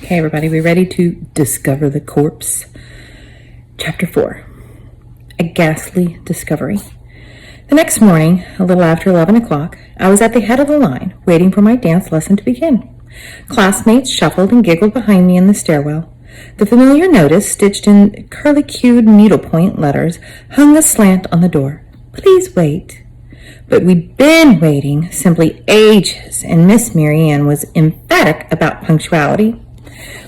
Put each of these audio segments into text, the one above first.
Okay, everybody, we ready to discover the corpse? Chapter 4. A ghastly discovery. The next morning, a little after 11 o'clock, I was at the head of the line, waiting for my dance lesson to begin. Classmates shuffled and giggled behind me in the stairwell. The familiar notice, stitched in curlicued needlepoint letters, hung aslant on the door. Please wait. But we'd been waiting simply ages, and Miss Mary Ann was emphatic about punctuality.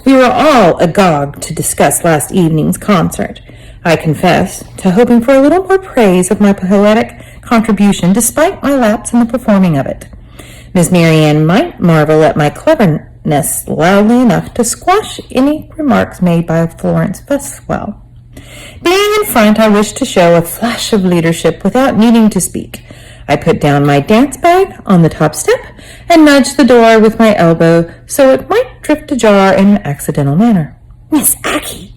We were all agog to discuss last evening's concert. I confess to hoping for a little more praise of my poetic contribution despite my lapse in the performing of it. Miss Mary Ann might marvel at my cleverness loudly enough to squash any remarks made by Florence Fesswell. Being in front, I wished to show a flash of leadership without needing to speak. I put down my dance bag on the top step and nudged the door with my elbow so it might drift ajar in an accidental manner. Miss Aggie!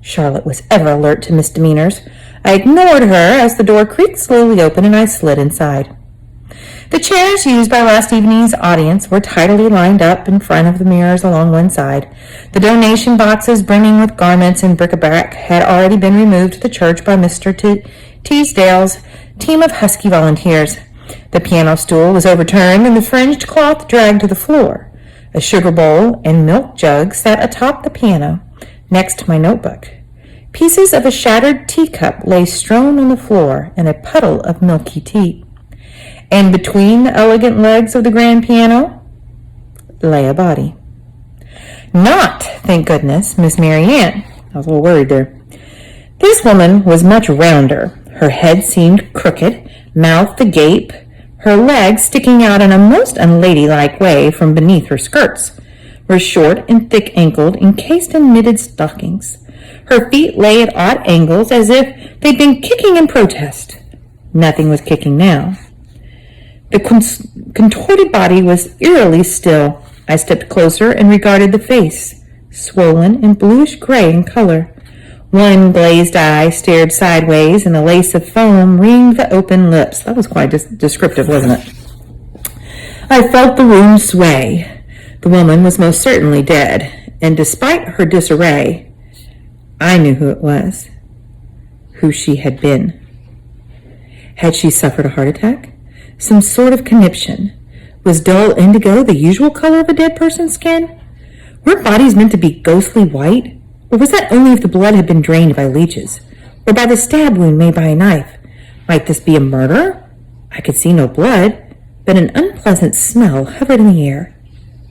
Charlotte was ever alert to misdemeanors. I ignored her as the door creaked slowly open and I slid inside. The chairs used by last evening's audience were tidily lined up in front of the mirrors along one side. The donation boxes brimming with garments and bric-a-brac had already been removed to the church by Mr. Teasdale's team of husky volunteers. The piano stool was overturned and the fringed cloth dragged to the floor. A sugar bowl and milk jug sat atop the piano, next to my notebook. Pieces of a shattered teacup lay strewn on the floor and a puddle of milky tea. And between the elegant legs of the grand piano lay a body. Not, thank goodness, Miss Mary Ann. I was a little worried there. This woman was much rounder. Her head seemed crooked, mouth agape, her legs sticking out in a most unladylike way from beneath her skirts, were short and thick-ankled, encased in knitted stockings. Her feet lay at odd angles as if they'd been kicking in protest. Nothing was kicking now. The contorted body was eerily still. I stepped closer and regarded the face, swollen and bluish-gray in color. One glazed eye stared sideways, and a lace of foam ringed the open lips. That was quite descriptive, wasn't it? I felt the room sway. The woman was most certainly dead, and despite her disarray, I knew who it was, who she had been. Had she suffered a heart attack? Some sort of conniption? Was dull indigo the usual color of a dead person's skin? Weren't bodies meant to be ghostly white? Or was that only if the blood had been drained by leeches? Or by the stab wound made by a knife? Might this be a murder? I could see no blood, but an unpleasant smell hovered in the air.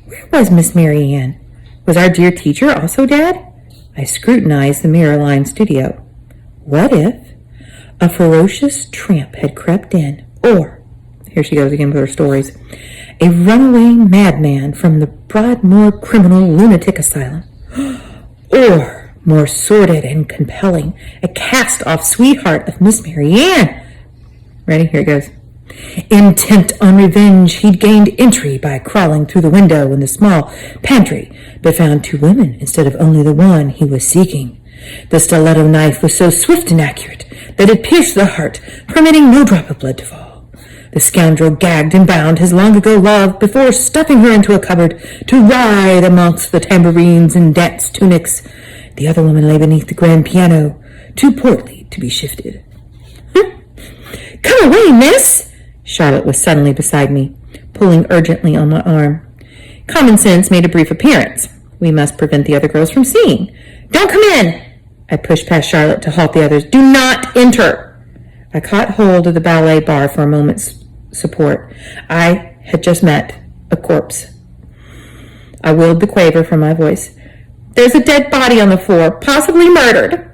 Where was Miss Mary Ann? Was our dear teacher also dead? I scrutinized the mirror-lined studio. What if a ferocious tramp had crept in, or, here she goes again with her stories, a runaway madman from the Broadmoor Criminal Lunatic Asylum? Or, more sordid and compelling, a cast-off sweetheart of Miss Mary Ann. Ready? Here it goes. Intent on revenge, he'd gained entry by crawling through the window in the small pantry, but found two women instead of only the one he was seeking. The stiletto knife was so swift and accurate that it pierced the heart, permitting no drop of blood to fall. The scoundrel gagged and bound his long-ago love before stuffing her into a cupboard to writhe amongst the tambourines and dance tunics. The other woman lay beneath the grand piano, too portly to be shifted. Come away, miss! Charlotte was suddenly beside me, pulling urgently on my arm. Common sense made a brief appearance. We must prevent the other girls from seeing. Don't come in! I pushed past Charlotte to halt the others. Do not enter! I caught hold of the ballet bar for a moment's support. I had just met a corpse. I willed the quaver from my voice. There's a dead body on the floor, possibly murdered.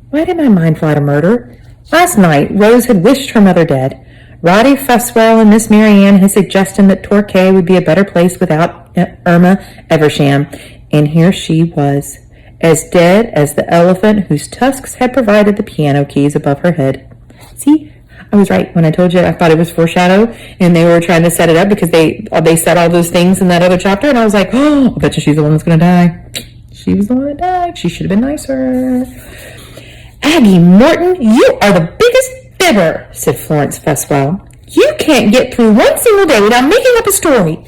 Why did my mind fly to murder? Last night, Rose had wished her mother dead. Roddy Fesswell and Miss Mary Ann had suggested that Torquay would be a better place without Irma Eversham, and here she was, as dead as the elephant whose tusks had provided the piano keys above her head. See, I was right when I told you I thought it was foreshadow, and they were trying to set it up because they said all those things in that other chapter, and I was like, oh, I bet you she's the one that's going to die. She was the one that died. She should have been nicer. Aggie, Morton, you are the biggest fibber, said Florence Fesswell. You can't get through one single day without making up a story.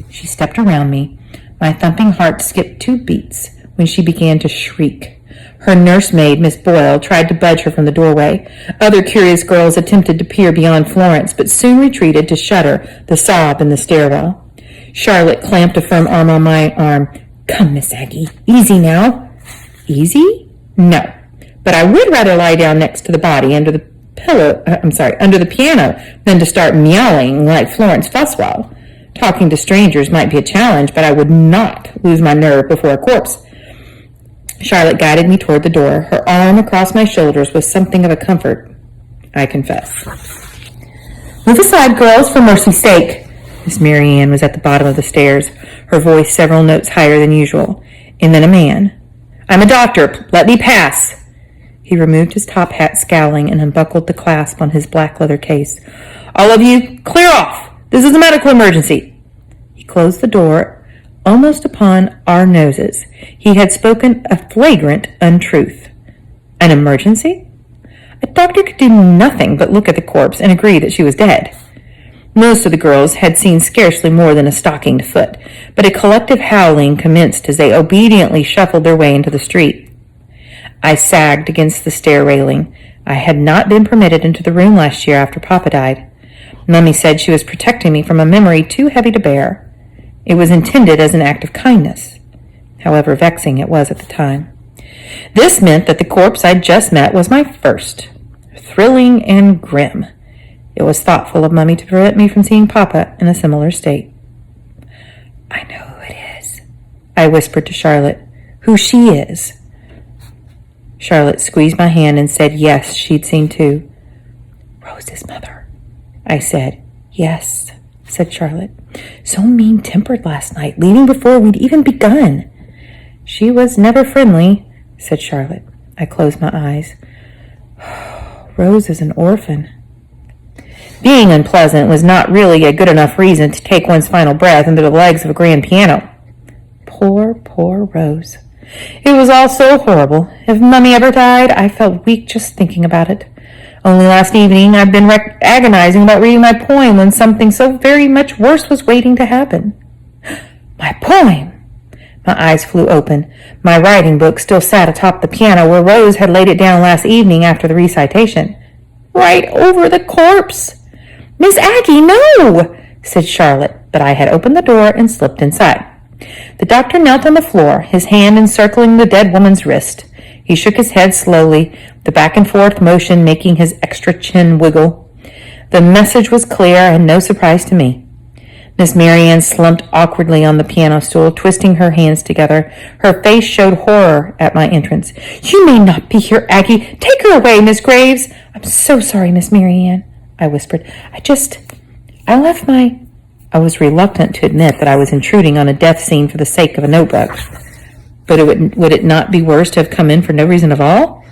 She stepped around me, My thumping heart skipped 2 beats when she began to shriek. Her nursemaid, Miss Boyle, tried to budge her from the doorway. Other curious girls attempted to peer beyond Florence, but soon retreated to shudder the sob in the stairwell. Charlotte clamped a firm arm on my arm. "Come, Miss Aggie, easy now." "Easy? No. But I would rather lie down next to the body under the piano than to start meowing like Florence Fusswell. Talking to strangers might be a challenge, but I would not lose my nerve before a corpse." Charlotte guided me toward the door. Her arm across my shoulders was something of a comfort, I confess. "Move aside, girls, for mercy's sake." Miss Mary Ann was at the bottom of the stairs, her voice several notes higher than usual. And then a man. "I'm a doctor. Let me pass." He removed his top hat, scowling, and unbuckled the clasp on his black leather case. "All of you, clear off. This is a medical emergency." He closed the door almost upon our noses. He had spoken a flagrant untruth. An emergency? A doctor could do nothing but look at the corpse and agree that she was dead. Most of the girls had seen scarcely more than a stockinged foot, but a collective howling commenced as they obediently shuffled their way into the street. I sagged against the stair railing. I had not been permitted into the room last year after Papa died. Mummy said she was protecting me from a memory too heavy to bear. It was intended as an act of kindness, however vexing it was at the time. This meant that the corpse I'd just met was my first, thrilling and grim. It was thoughtful of Mummy to prevent me from seeing Papa in a similar state. "I know who it is," I whispered to Charlotte. "Who she is." Charlotte squeezed my hand and said yes, she'd seen too. "Rose's mother," I said. "Yes," said Charlotte. "So mean-tempered last night, leaving before we'd even begun." "She was never friendly," said Charlotte. I closed my eyes. Rose is an orphan. Being unpleasant was not really a good enough reason to take one's final breath into the legs of a grand piano. Poor Rose. It was all so horrible. If Mummy ever died, I felt weak just thinking about it. Only last evening I'd been agonizing about reading my poem when something so very much worse was waiting to happen. My poem! My eyes flew open. My writing book still sat atop the piano where Rose had laid it down last evening after the recitation. Right over the corpse! "Miss Aggie, no!" said Charlotte, but I had opened the door and slipped inside. The doctor knelt on the floor, his hand encircling the dead woman's wrist. He shook his head slowly, the back-and-forth motion making his extra chin wiggle. The message was clear and no surprise to me. Miss Mary Ann slumped awkwardly on the piano stool, twisting her hands together. Her face showed horror at my entrance. "You may not be here, Aggie. Take her away, Miss Graves." "I'm so sorry, Miss Mary Ann," I whispered. I left my... I was reluctant to admit that I was intruding on a death scene for the sake of a notebook. But would it not be worse to have come in for no reason at all?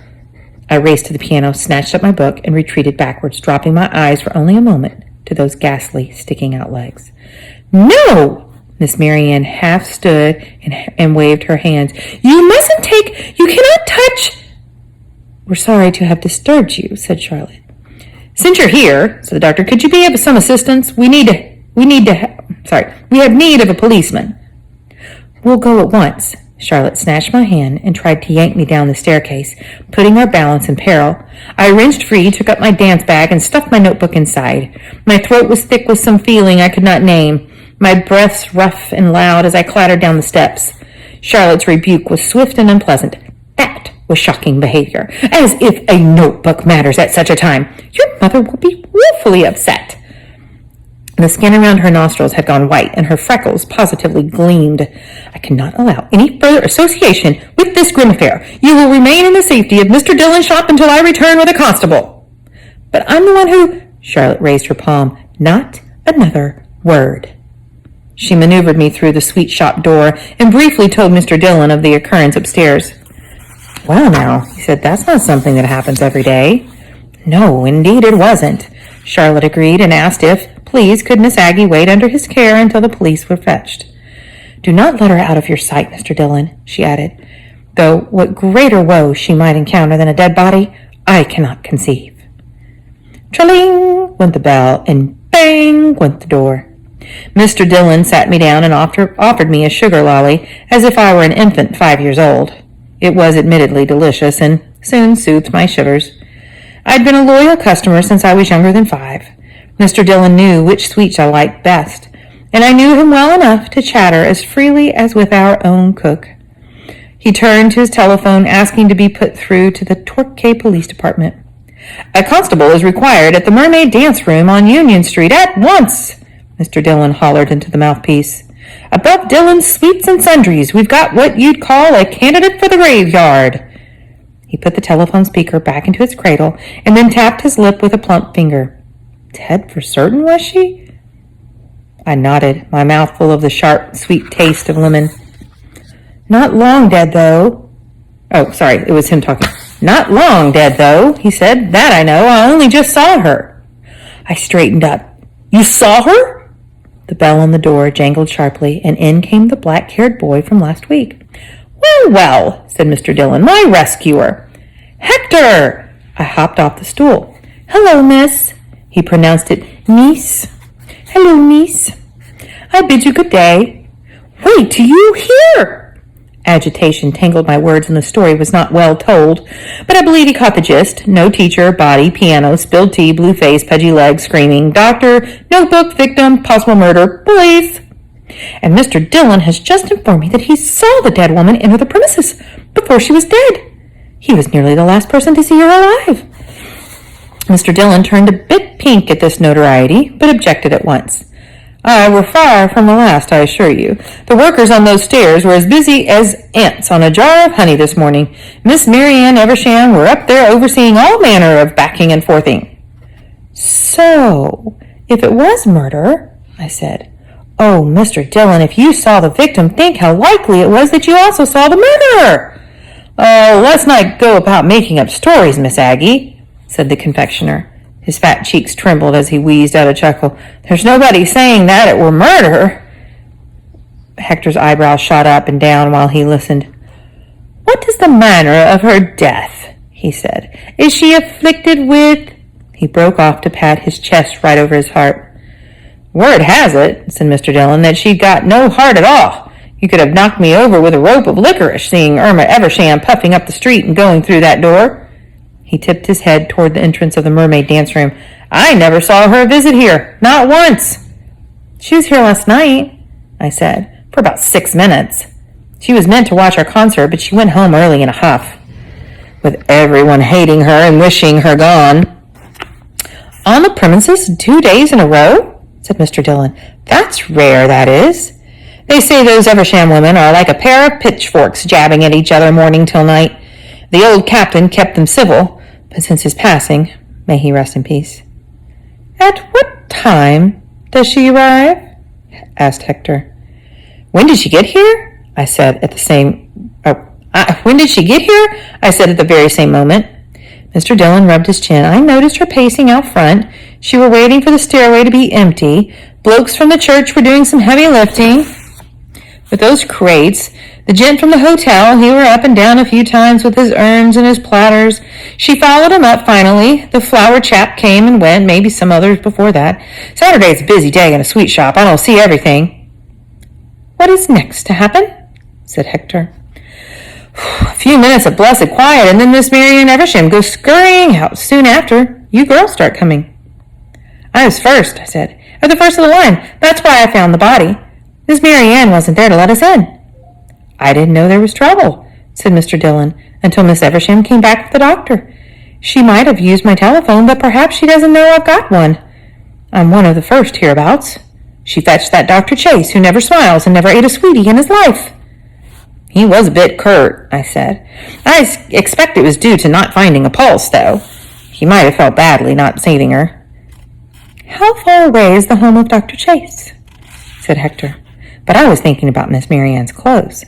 I raced to the piano, snatched up my book, and retreated backwards, dropping my eyes for only a moment to those ghastly, sticking-out legs. "No!" Miss Mary Ann half stood and waved her hands. "You mustn't take... You cannot touch..." "We're sorry to have disturbed you," said Charlotte. "Since you're here," said the doctor, "could you be of some assistance? We have need of a policeman." "We'll go at once." Charlotte snatched my hand and tried to yank me down the staircase, putting our balance in peril. I wrenched free, took up my dance bag, and stuffed my notebook inside. My throat was thick with some feeling I could not name, my breaths rough and loud as I clattered down the steps. Charlotte's rebuke was swift and unpleasant. That was shocking behavior. As if a notebook matters at such a time. Your mother will be woefully upset. The skin around her nostrils had gone white, and her freckles positively gleamed. "I cannot allow any further association with this grim affair. You will remain in the safety of Mr. Dillon's shop until I return with a constable." "But I'm the one who..." Charlotte raised her palm. "Not another word." She maneuvered me through the sweet shop door and briefly told Mr. Dillon of the occurrence upstairs. "Well now," he said, "that's not something that happens every day." "No, indeed it wasn't," Charlotte agreed and asked if, please, could Miss Aggie wait under his care until the police were fetched. "Do not let her out of your sight, Mr. Dillon," she added, "though what greater woe she might encounter than a dead body, I cannot conceive." Tra-ling went the bell, and bang went the door. Mr. Dillon sat me down and offered me a sugar lolly as if I were an infant 5 years old. It was admittedly delicious and soon soothed my shivers. I'd been a loyal customer since I was younger than 5. Mr. Dillon knew which sweets I liked best, and I knew him well enough to chatter as freely as with our own cook. He turned to his telephone, asking to be put through to the Torquay Police Department. "A constable is required at the Mermaid Dance Room on Union Street at once," Mr. Dillon hollered into the mouthpiece. "Above Dillon's Sweets and Sundries, we've got what you'd call a candidate for the graveyard." He put the telephone speaker back into its cradle and then tapped his lip with a plump finger. Dead for certain, was she? I nodded, my mouth full of the sharp, sweet taste of lemon. "Not long dead, though." Oh, sorry, it was him talking. "Not long dead, though," he said. "That I know. I only just saw her." I straightened up. "You saw her?" The bell on the door jangled sharply, and in came the black-haired boy from last week. "Well, well," said Mr. Dillon, "my rescuer." "Hector!" I hopped off the stool. "Hello, miss." He pronounced it niece. "Hello, niece." "I bid you good day." "Wait till you hear!" Agitation tangled my words, and the story was not well told, but I believe he caught the gist. No teacher, body, piano, spilled tea, blue face, pudgy legs, screaming, doctor, notebook, victim, possible murder, police. And Mr. Dillon has just informed me that he saw the dead woman enter the premises before she was dead. He was nearly the last person to see her alive. Mr. Dillon turned a bit pink at this notoriety, but objected at once. "We're far from the last, I assure you. The workers on those stairs were as busy as ants on a jar of honey this morning. Miss Mary Ann Eversham were up there overseeing all manner of backing and forthing." "So, if it was murder," I said. "Oh, Mr. Dillon, if you saw the victim, think how likely it was that you also saw the murderer." "Oh, let's not go about making up stories, Miss Aggie," said the confectioner. His fat cheeks trembled as he wheezed out a chuckle. "There's nobody saying that it were murder." Hector's eyebrows shot up and down while he listened. "What is the manner of her death?" he said. "Is she afflicted with—" He broke off to pat his chest right over his heart. "Word has it," said Mr. Dillon, "that she'd got no heart at all. You could have knocked me over with a rope of licorice, seeing Irma Eversham puffing up the street and going through that door." He tipped his head toward the entrance of the Mermaid Dance Room. "I never saw her visit here, not once." "She was here last night," I said, "for about 6 minutes. She was meant to watch our concert, but she went home early in a huff." "With everyone hating her and wishing her gone." "On the premises 2 days in a row?" said Mr. Dillon. "That's rare, that is. They say those Eversham women are like a pair of pitchforks jabbing at each other morning till night. The old captain kept them civil, but since his passing, may he rest in peace." "At what time does she arrive?" asked Hector. "When did she get here?" I said at the same... when did she get here? I said at the very same moment. Mr. Dillon rubbed his chin. "I noticed her pacing out front. She were waiting for the stairway to be empty. Blokes from the church were doing some heavy lifting with those crates. The gent from the hotel, he were up and down a few times with his urns and his platters. She followed him up finally. The flower chap came and went, maybe some others before that. Saturday's a busy day in a sweet shop. I don't see everything." "What is next to happen?" said Hector. "A few minutes of blessed quiet, and then Miss Mary Ann Eversham goes scurrying out. Soon after, you girls start coming." "I was first," I said. "At the first of the line. That's why I found the body. Miss Mary Ann wasn't there to let us in." "I didn't know there was trouble," said Mr. Dillon, "until Miss Eversham came back with the doctor. She might have used my telephone, but perhaps she doesn't know I've got one. I'm one of the first hereabouts. She fetched that Dr. Chase, who never smiles and never ate a sweetie in his life." "He was a bit curt," I said. "I expect it was due to not finding a pulse, though. He might have felt badly not saving her." "How far away is the home of Dr. Chase?" said Hector. But I was thinking about Miss Mary Ann's clothes.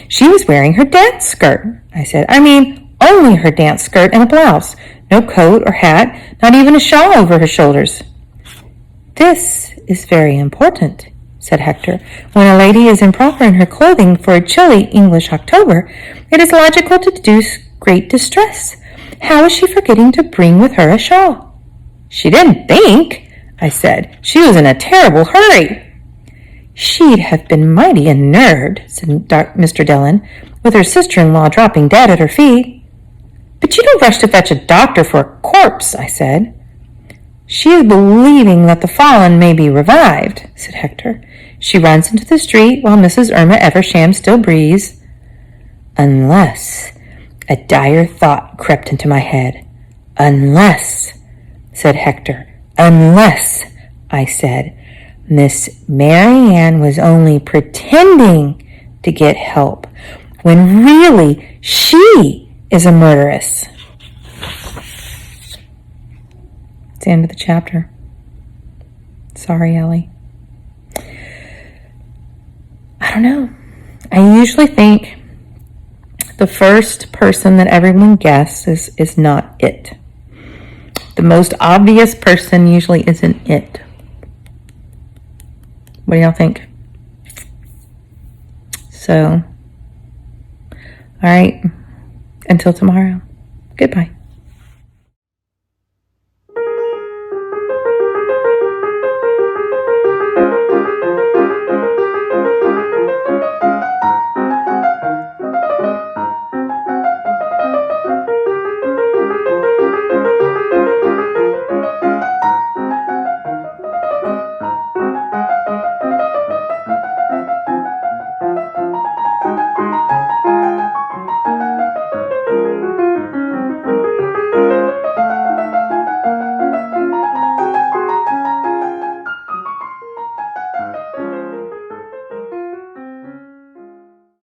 "She was wearing her dance skirt," I said. "I mean, only her dance skirt and a blouse. No coat or hat, not even a shawl over her shoulders." "This is very important," said Hector. "When a lady is improper in her clothing for a chilly English October, it is logical to deduce great distress. How is she forgetting to bring with her a shawl?" "She didn't think," I said. "She was in a terrible hurry." She'd have been mighty unnerved, said Mr. Dillon, with her sister-in-law dropping dead at her feet. But you don't rush to fetch a doctor for a corpse, I said. She is believing that the fallen may be revived, said Hector. She runs into the street while Mrs. Irma Eversham still breathes. Unless, a dire thought crept into my head. Unless, said Hector. Unless, I said, Miss Mary Ann was only pretending to get help, when really she is a murderess. It's the end of the chapter. Sorry, Ellie. I don't know. I usually think the first person that everyone guesses is not it. The most obvious person usually isn't it. What do y'all think? So, all right. Until tomorrow. Goodbye.